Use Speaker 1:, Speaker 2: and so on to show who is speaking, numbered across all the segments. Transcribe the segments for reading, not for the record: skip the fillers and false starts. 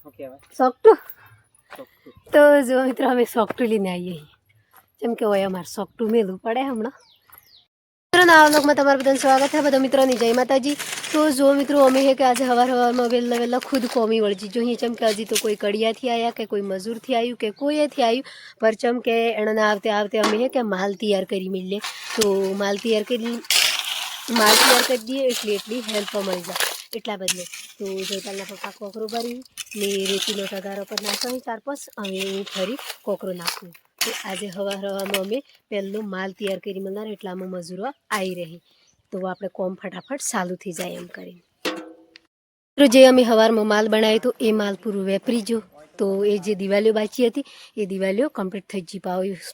Speaker 1: સોકટું તો જો મિત્રો અમે સોકટું લઈને આવીએ જેમ કે હોય અમારે સોકટું મેલું પડે હમણાં મિત્રો આ વ્લોગમાં તમારું બધાનું સ્વાગત છે બધા મિત્રોની જય માતાજી તો જો મિત્રો અમે કે આજે સવારમાં વહેલા વહેલા ખુદ કોમી વળજી જોઈએ જેમ કે હજી તો કોઈ કડિયાથી આવ્યા કે કોઈ મજૂરથી આવ્યું કે કોઈએથી આવ્યું પર ચમ કે એણે આવતે આવતે અમે કે માલ તૈયાર કરી મળીએ તો માલ તૈયાર કરી દઈએ એટલી હેલ્પ મળી જાય એટલા બદલે તો જયપાલના પપ્પા કોકરો ભરી ને રેતીનો તગારો પર નાખો ત્યાર પછી અમે ફરી કોકરો નાખવું તો આજે હવામાં અમે પહેલો માલ તૈયાર કરી મળનાર એટલામાં મજૂરો આવી રહી તો આપણે કોમ ફટાફટ ચાલુ થઈ જાય એમ કરીને જે અમે સવારમાં માલ બનાવ્યો તો એ માલ પૂરું વેપરી જો તો એ જે દિવાલીઓ બાકી હતી એ દિવાલીઓ કમ્પ્લીટ થઈ ગઈ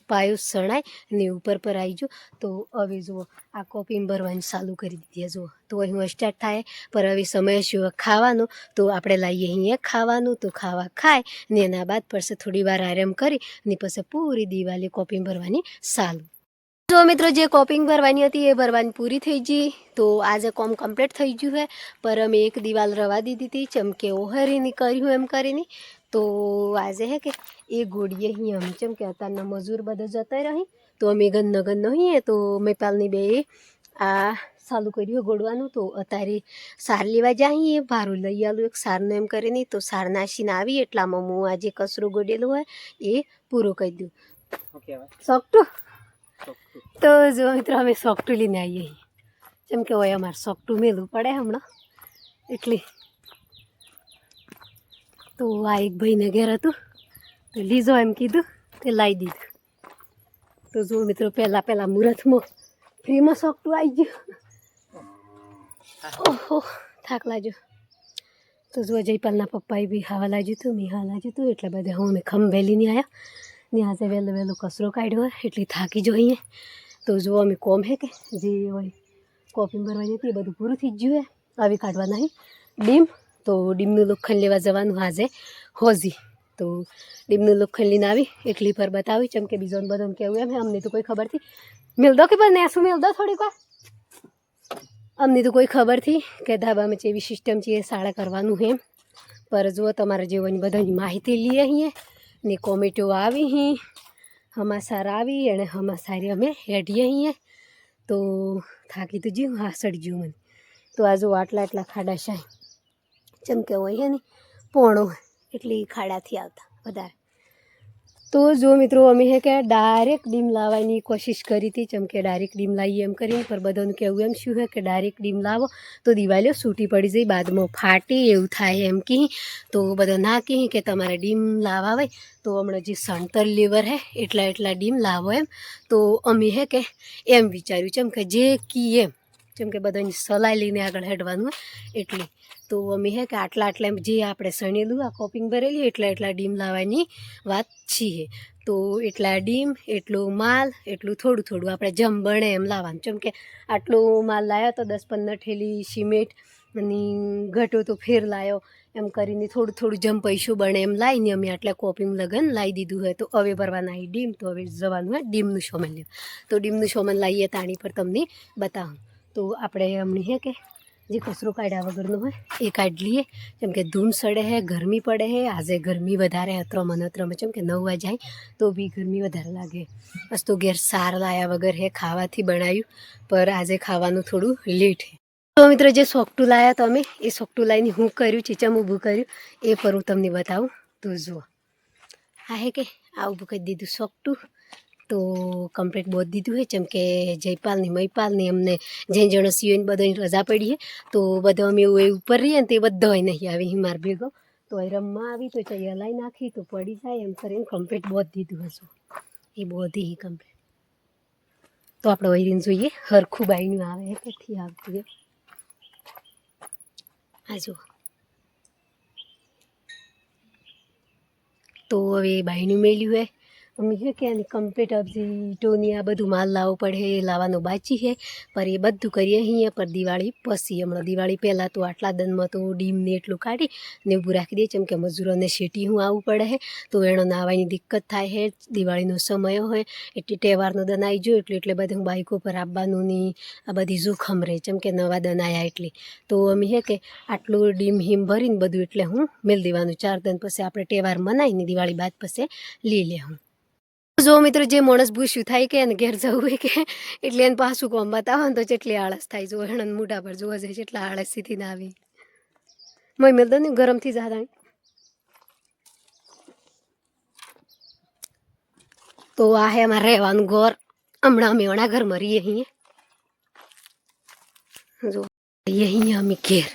Speaker 1: પાયો સણાય ને ઉપર પર આવી ગયો તો હવે જુઓ આ કોપીમ ભરવાની ચાલુ કરી દીધી જુઓ તો અહીં સ્ટાર્ટ થાય પર હવે સમય શું ખાવાનો તો આપણે લાવીએ અહીંયા ખાવાનું તો ખાવા ખાય ને એના બાદ પછી થોડી વાર આરામ કરી ને પછી પૂરી દિવાલી કોપીમ ભરવાની ચાલુ જો મિત્રો જે કોપિંગ ભરવાની હતી એ ભરવાની પૂરી થઈ ગઈ તો આજે કોમ કમ્પ્લીટ થઈ ગયું છે પર અમે એક દિવાલ રવા દીધી હતી ચમકે ઓહરીની કર્યું એમ કરીને તો આજે હે કે એ ગોળીએ અહીં અમે ચમ કે અત્યારના મજૂર બધા જતા રહી તો અમે ગન નહીં તો મેપાલની બે આ ચાલુ કર્યું ગોળવાનું તો અત્યારે સાર લેવા જઈએ ભારું લઈ આલું એક સારનું એમ કરીને તો સાર નાસીને આવી એટલામાં હું આજે કચરો ગોડેલો હોય એ પૂરો કરી દઉં સોકટું તો જો મિત્રો અમે સોકટું લઈને આવીએ જેમ કે હોય અમારે સોકટું મેલું પડે હમણાં એટલી તો આ એક ભાઈને ઘેર હતું તો લીધો એમ કીધું તે લાવી દીધું તો જો મિત્રો પહેલાં મુહૂર્તમાં ફ્રીમાં સોકટું આવી ગયું ઓહો થાક લાગ્યો તો જો જયપાલના પપ્પાએ બી ખાવા લાગ્યું હતું મેં ખાવા લાગ્યું હતું એટલે બધા હું અમે ખંભેલીને આવ્યા ને આજે વહેલો કચરો કાઢ્યો હોય એટલી થાકી જોઈએ તો જો અમે કોમ હે કે જે હોય કોપી ભરવાની હતી એ બધું પૂરું થઈ ગયું હે આવી કાઢવા નહીં ડીમ તો ડીમનું લોખંડ લેવા જવાનું આજે હોજી તો ડીમનું લોખંડ લઈને આવી એટલી પર બતાવી ચમ કે બીજો બધાને કેવું એમ અમને તો કોઈ ખબર થી મિલ દો કે પણ નેસું મિલ દો થોડીક વાર અમને તો કોઈ ખબર થી કે ધાબામાં જેવી સિસ્ટમ છે એ સાડા કરવાનું એમ પર જુઓ તમારે જેવાની બધાની માહિતી લઈએ અહીંયા ને કોમેટો આવી અહીં હમાસાર આવી અને હમાસારી અમે હેઠીએ અહીંયા તો થાકી તો જ્યું હા સડી ગયું મને તો આ જો આટલા ખાડા શાય ચમકે હોય ને પોણો એટલી ખાડાથી આવતા વધારે તો જો મિત્રો અમે હે કે ડાયરેક્ટ ડીમ લાવવાની કોશિશ કરી હતી ચમકે ડાયરેક્ટ ડીમ લાવીએ એમ કરીને પર બધાનું કહેવું એમ શું હે કે ડાયરેક્ટ ડીમ લાવો તો દિવાલીઓ છૂટી પડી જાય બાદમાં ફાટી એવું થાય એમ કહી તો બધા ના કહી કે તમારે ડીમ લાવવા હોય તો હમણાં જે સણતર લીવર હે એટલા ડીમ લાવો એમ તો અમે હે કે એમ વિચાર્યું ચમ કે જે કી એમ જેમ કે બધાની સલાહ લઈને આગળ હેડવાનું એટલી તો અમે હે કે આટલા જે આપણે સણેલું આ કોપિંગ ભરેલી એટલા ડીમ લાવવાની વાત છીએ તો એટલા ડીમ એટલું માલ એટલું થોડું આપણે જમ બને એમ લાવવાનું જેમ કે આટલો માલ લાવ્યો તો 10-15 ઠેલી સિમેન્ટ અને ઘટો તો ફેર લાવ્યો એમ કરીને થોડું જમ પૈસું બને એમ લાવીને અમે આટલા કોપિંગ લગન લાવી દીધું હોય તો હવે ભરવાના એ ડીમ તો હવે જવાનું હોય ડીમનું સોમન લેવું તો ડીમનું સોમન લાવીએ તાણી પર તમને બતાવું તો આપણે હમણાં હે કે જે કચરો કાઢ્યા વગરનો હોય એ કાઢી લઈએ જેમ કે ધૂમ સડે હે ગરમી પડે હે આજે ગરમી વધારે અત્રમાં જેમ કે 9 વાગ્યા તો બી ગરમી વધારે લાગે બસ તો ઘેર સાર લાયા વગર હે ખાવાથી બનાવ્યું પર આજે ખાવાનું થોડું લેટ હે તો મિત્રો જે સોકટું લાયા તો અમે એ સોકટું લાવીને હું કર્યું ચીચમ ઊભું કર્યું એ પર હું તમને બતાવું તો જુઓ આ હે કે આ ઊભું કરી દીધું સોકટું તો કમ્પ્લીટ બોધ દીધું હોય જેમ કે જયપાલની મયપાલની અમને જે જણો સીઓની બધાની રજા પડી છે તો બધા અમે એવું ઉપર રહીએ ને તે બધા હોય નહીં આવી હિમાર ભેગો તો એ રમવા આવી તો ચાઈ હલાઈ નાખી તો પડી જાય એમ કરીને કમ્પ્લીટ બોધ દીધું હશું એ બોધી કમ્પ્લીટ તો આપણે વહીને જોઈએ હરખું બાઈનું આવે કેટલી આવતું એ આ જુઓ તો હવે બાઈનું મેલ્યું હે મમ્મી હે કે આની કમ્પ્લીટ અબજી ટોની આ બધું માલ લાવવો પડે એ લાવવાનું બાકી છે પર એ બધું કરીએ અહીંયા પર દિવાળી પછી હમણાં દિવાળી પહેલાં તો આટલા દનમાં તો ડીમને એટલું કાઢી ને ઊભું રાખી દઈએ જેમ કે મજૂરોને શેટી હું આવવું પડે છે તો એનો નાવાની દિક્કત થાય છે દિવાળીનો સમય હોય એટલે તહેવારનો દન આવી ગયો એટલે બધે હું બાઈકો પર આવવાનું ની આ બધી જોખમ રહે જેમ કે નવા દન આવ્યા એટલે તો અમે હે કે આટલું ડીમ હિમ ભરીને બધું એટલે હું મેળ દેવાનું 4 દન પછી આપણે તહેવાર મનાવીને દિવાળી બાદ પછી લઈ લે હું જો મિત્રો જે માણસ ભૂસ્યું થાય કે એને ઘેર જવું હોય કે એટલે એને પાછું કોમ બતાવો ને તો જેટલી આળસ થાય જો એને મોઢા પર જોવા જાય જેટલા આળસથી ના આવી મય મેળ દો ને ગરમથી જાતા તો આ હે અમારે રહેવાનું ઘર હમણાં અમે વણા ઘરમાં રહીએ અહીંયા જો અહીંયા અમે ઘેર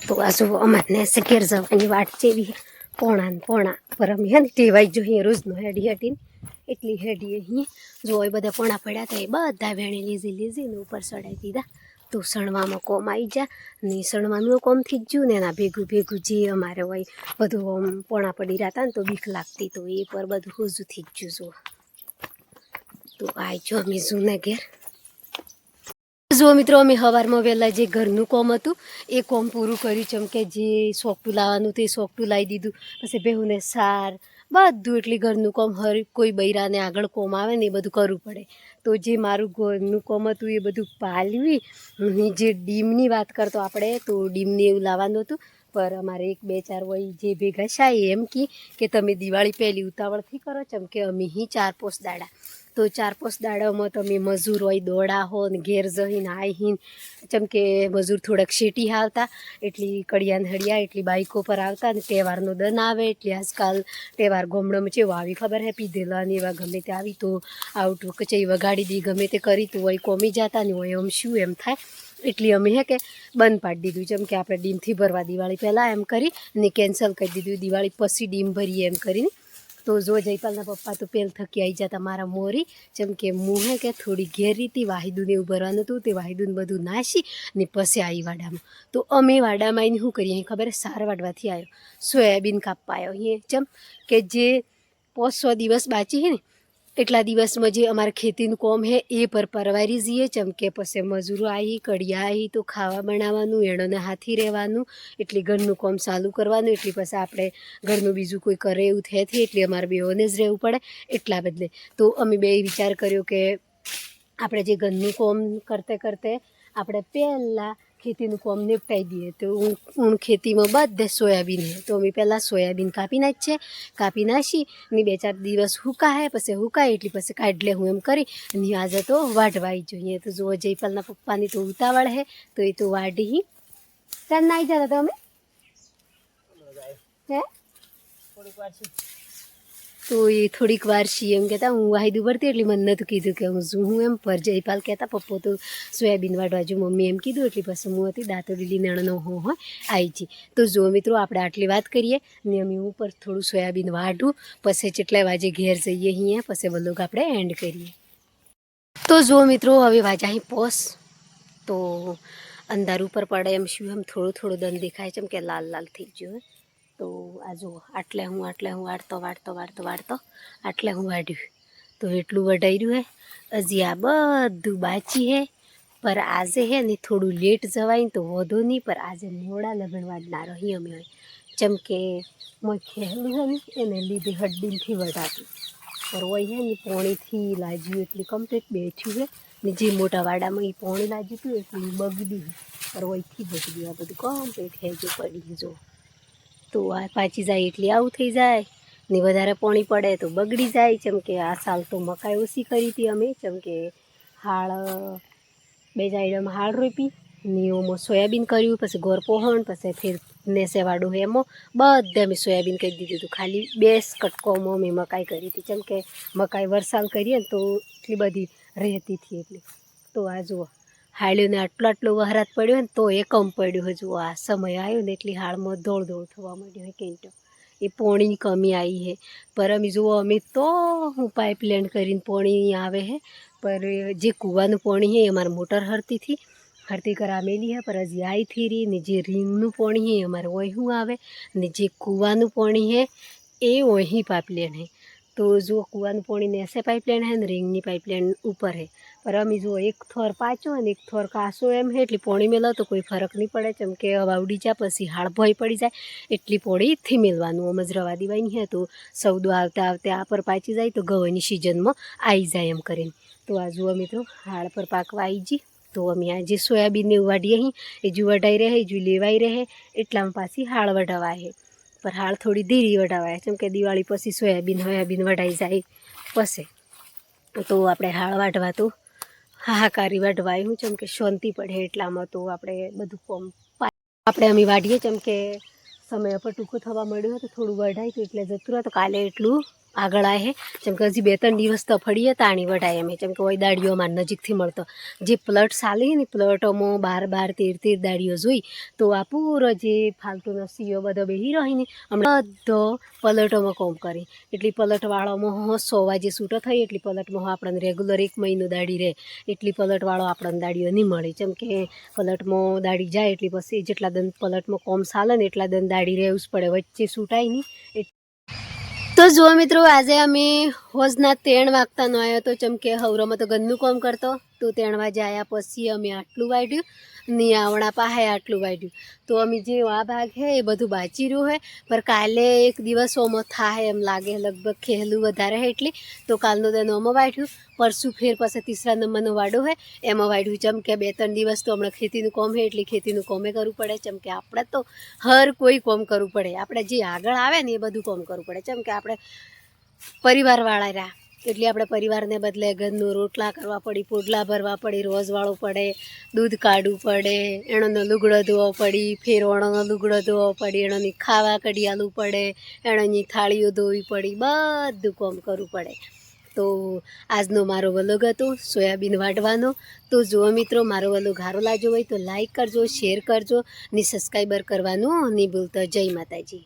Speaker 1: તો આ જો અમારને ઘેર જવાની વાટ જેવી પોણા ને પોણા પર અમે હે ને ટેવાઈ જોઈએ રોજનો હેડી હેડીને એટલી હેડી અહીંયા જો એ બધા પોણા પડ્યા હતા એ બધા વેણી લીધી ને ઉપર ચડાવી દીધા તો સણવામાં કોમ આવી જા ને સણવાનું કોમ થઈ જ ગયું ને એના ભેગું જે અમારે હોય બધું પોણા પડી રહ્યા હતા ને તો બીક લાગતી તો એ પર બધું હોજું થઈ જ ગયું જો તો આવજો અમે જૂના ઘેર જો મિત્રો અમે સવારમાં વહેલા જે ઘરનું કોમ હતું એ કોમ પૂરું કર્યું જેમ કે જે સોકટું લાવવાનું તે સોકટું લાવી દીધું પછી બેહુને સાર બધું એટલી ઘરનું કોમ હર કોઈ બૈરાને આગળ કોમ આવે ને એ બધું કરવું પડે તો જે મારું ઘરનું કોમ હતું એ બધું પાલવી જે ડીમની વાત કરતો આપણે તો ડીમની એવું લાવવાનું હતું પર અમારે 1 2 4 હોય જે ભેગા થાય એમ કે તમે દિવાળી પહેલી ઉતાવળથી કરો જેમ કે અમે 4-5 દાડા તો 4-5 દાડામાં તમે મજૂર હોય દોડા હો ને ઘેર જઈને આવીને જેમ કે મજૂર થોડાક શેટી આવતા એટલી કડિયાને હડિયા એટલી બાઈકો પર આવતા ને તહેવારનો દન આવે એટલે આજકાલ તહેવાર ગોમડામાં ચેવો આવી ખબર હે પીધેલા ને એવા ગમે તે આવી તો આઉટ કચઈ વગાડી દી ગમે તે કરી તો હોય કોમી જતા ને હોય આમ શું એમ થાય એટલે અમે હે કે બંધ પાડી દીધું જેમ કે આપણે ડીમથી ભરવા દિવાળી પહેલાં એમ કરી અને કેન્સલ કરી દીધું દિવાળી પછી ડીમ ભરીએ એમ કરીને તો જો જયપાલના પપ્પા તો પેલ થકી આવી જતા મારા મોરી જેમ કે હું હે કે થોડી ઘેર રીતી વાહિદુને એવું ભરવાનું હતું તે વાહિદુને બધું નાસી ને પછી આવી વાડામાં તો અમે વાડામાં આવીને શું કરીએ અહીં ખબર સાર વાડવાથી આવ્યો સોયાબીન કાપવા આવ્યો અહીંયા જેમ કે જે 500 દિવસ બાકી છે ને એટલા દિવસમાં જે અમારે ખેતીનું કોમ હે એ પર પરવારી જઈએ જેમ કે પછી મજૂરો આવી કડિયા આવી તો ખાવા બનાવવાનું એણોને હાથી રહેવાનું એટલે ઘરનું કોમ ચાલુ કરવાનું એટલે પછી આપણે ઘરનું બીજું કોઈ કરે એવું થયેથી એટલે અમારે બેઓને જ રહેવું પડે એટલા બદલે તો અમે બે વિચાર કર્યો કે આપણે જે ઘરનું કોમ કરતે આપણે પહેલાં ખેતીનું કોમ નિપટાઈ દઈએ તો હું ખેતીમાં બધે સોયાબીન હે તો અમે પહેલાં સોયાબીન કાપી નાખી ને 2-4 દિવસ હુકાય પછી હુકાય એટલે પછી કાઢલે હું એમ કરી અને આજે તો વાઢવાઈ જોઈએ તો જો જયપાલના પપ્પાની તો ઉતાવળ હે તો એ તો વાઢી ત્યાં ના આવી જતા તમે હે તો એ થોડીક વાર છીએ એમ કહેતા હું વાહિદું ભરતી એટલે મને નહોતું કીધું કે હું એમ પર જયપાલ કહેતા પપ્પો તો સોયાબીન વાઢવા જો મમ્મી એમ કીધું એટલે પછી હું હતી દાંતોડી નણનો હોય આવી જી તો જો મિત્રો આપણે આટલી વાત કરીએ ને અમે ઉપર થોડું સોયાબીન વાઢું પછી જેટલા વાજે ઘેર જઈએ અહીંયા પછી વલોગ આપણે એન્ડ કરીએ તો જો મિત્રો હવે વાજા અહીં પોસ તો અંધાર ઉપર પડે એમ શું એમ થોડું દન દેખાય છે એમ કે લાલ થઈ ગયું તો આ જુઓ આટલે હું વાળતો આટલે હું વાઢ્યું તો એટલું વઢાઈ રહ્યું હે હજી આ બધું બાચી હે પર આજે હે ને થોડું લેટ જવાય તો વધો નહીં પર આજે મોડા લગ્ન વાળનાર અહીં અમે હોય જેમ કે મેં ખેલું હે ને એને લીધે હડ્ડીથી વઢાતું પર હોય હે ને પોણીથી લાજ્યું એટલી કમ્પ્લીટ બેઠ્યું હે ને જે મોટા વાડામાં એ પોણી લાગ્યું હતું એટલું બગડ્યું પર હોયથી બગડ્યું આ બધું કમ્પ્લીટ હેજો પડી જો તો આ પાછી જાય એટલે આવું થઈ જાય ને વધારે પાણી પડે તો બગડી જાય જેમ કે આ સાલ તો મકાઈ ઓછી કરી હતી અમે જેમ કે હાળ 2 જાયડામાં હાળ રોપી ને એમાં સોયાબીન કર્યું પછી ગોર પોહણ પછી ફેર નેસેવાડું એમાં બધે અમે સોયાબીન કરી દીધું હતું ખાલી 2 કટકોમાં અમે મકાઈ કરી હતી જેમ કે મકાઈ વરસાલ કરીએ ને તો એટલી બધી રહેતી હતી એટલી તો આ જુઓ હાળ્યું ને આટલો વહરાત પડ્યો ને તો એ કમ પડ્યું હજુ આ સમય આવ્યો ને એટલી હાળમાં દોડ થવા માંડ્યું હે કેંટો એ પોણીની કમી આવી હે પર અમે જુઓ અમે તો હું પાઇપલાઇન કરીને પોણી આવે હે પર જે કૂવાનું પોણી હે એ અમારે મોટર હરતી કરામેલી હે પર હજી આવી થી રહી ને જે રીંગનું પોણી હે અમારે ઓય શું આવે ને જે કૂવાનું પોણી હે એ वही पाइपलाइन है। तो जो कुआं पानी ने ऐसे पाइपलाइन है रिंगनी पाइपलाइन ऊपर है। पर अमी जो एक थोर पाचो और एक थोर कासो एम है एटली पानी मेलो तो कोई फरक नहीं पड़े। चम के हवा उड़ी जाए पछी हाड़ भोई पड़ी जाए एटली पानी थी मेलवानुं। अम ज रवा दीवानी है तो सौदो आवते आवते आ पर पाची जाए तो गवानी सीजन में आई जाए एम करीने। तो आ जुओ मित्रों हाड़ पर पाकवा आई जी। तो अमी आ जे सोयाबीन ने वाड़ीए ही ए जू वढाई रहे जू लेवाई रहे एटलामां पाછી हाड़ वढावाय है। पर हाड़ थोड़ी धीरी वढावाय चम के दिवाળી પછી સોયાબીન વઢાઈ જાય પછી તો આપણે હાળ વાઢવા તો હાહાકારી વાઢવાય હું ચમ કે શાંતિ પડે એટલામાં તો આપણે બધું કોમ આપણે અમે વાઢીએ ચમ કે સમય પર ટૂંકો થવા મળ્યો તો થોડું વઢાય તો એટલે જતું રહે તો કાલે એટલું આગળ આવે જેમ કે હજી 2-3 દિવસ તો ફળીએ તાણી વઢાય એમ જેમ કે કોઈ દાડીઓ માર નજીકથી મળતો જે પ્લટ ચાલે ને પ્લટોમાં 12-13 દાડીઓ જોઈ તો આ પૂરો જે ફાલતુનો સીઓ બધો બેહી રહી ને હમણાં બધો પલટોમાં કોમ કરી એટલી પલટવાળોમાં 100 વાગે છૂટો થઈ એટલી પલટમાં આપણને રેગ્યુલર 1 મહિનો દાડી રહે એટલી પલટવાળો આપણને દાડીઓ નહીં મળે જેમ કે પલટમાં દાડી જાય એટલી પછી જેટલા દન પલટમાં કોમ ચાલે ને એટલા દન દાડી રહેવું જ પડે વચ્ચે છૂટાય નહીં। तो जो मित्रों आज अमे होजना 3 वागतानो आयो तो चमके हवरामां तो गन्नु काम करतो तो 3 वाजे आया पछी अमे आटलू वाढ्यु ने आवड़ा पाहे आटलू वाढ्यु तो अमे जे आ भाग है ए बधुं बाची रह्युं है पर काले एक दिवस ओमो थाय एम लागे लगभग खेलू वधारे है एटले तो कालनो दिन ओमो वाढ्यु परसू फेर पाछा 3रा नंबरनो वाडो है एमां वाढ्यु चमके 2-3 दिवस तो हमणां खेतीनुं काम है एटले खेतीनुं कामे करवुं पड़े चमके आपणे तो हर कोई काम करवुं पड़े आपणे जे आगळ आवे ने ए बधुं काम करवुं पड़े चमके आपणे परिवारवाळा रह्या એટલે આપણે પરિવારને બદલે ઘરનું રોટલા કરવા પડી પોડલા ભરવા પડી રોજવાળો પડે દૂધ કાઢવું પડે એણોનો લુગડો ધોવો પડી ફેર ઓણોનો લુગડો ધોવો પડી એણોની ખાવા કઢી આલવું પડે એણોની થાળીઓ ધોવી પડી બધું કામ કરવું પડે। તો આજનો મારો વ્લોગ હતો સોયાબીન વાઢવાનો। તો જો મિત્રો મારો વ્લોગ સારો લાગ્યો હોય તો લાઈક કરજો શેર કરજો ને સબસ્ક્રાઈબર કરવાનું નહીં ભૂલતા। જય માતાજી।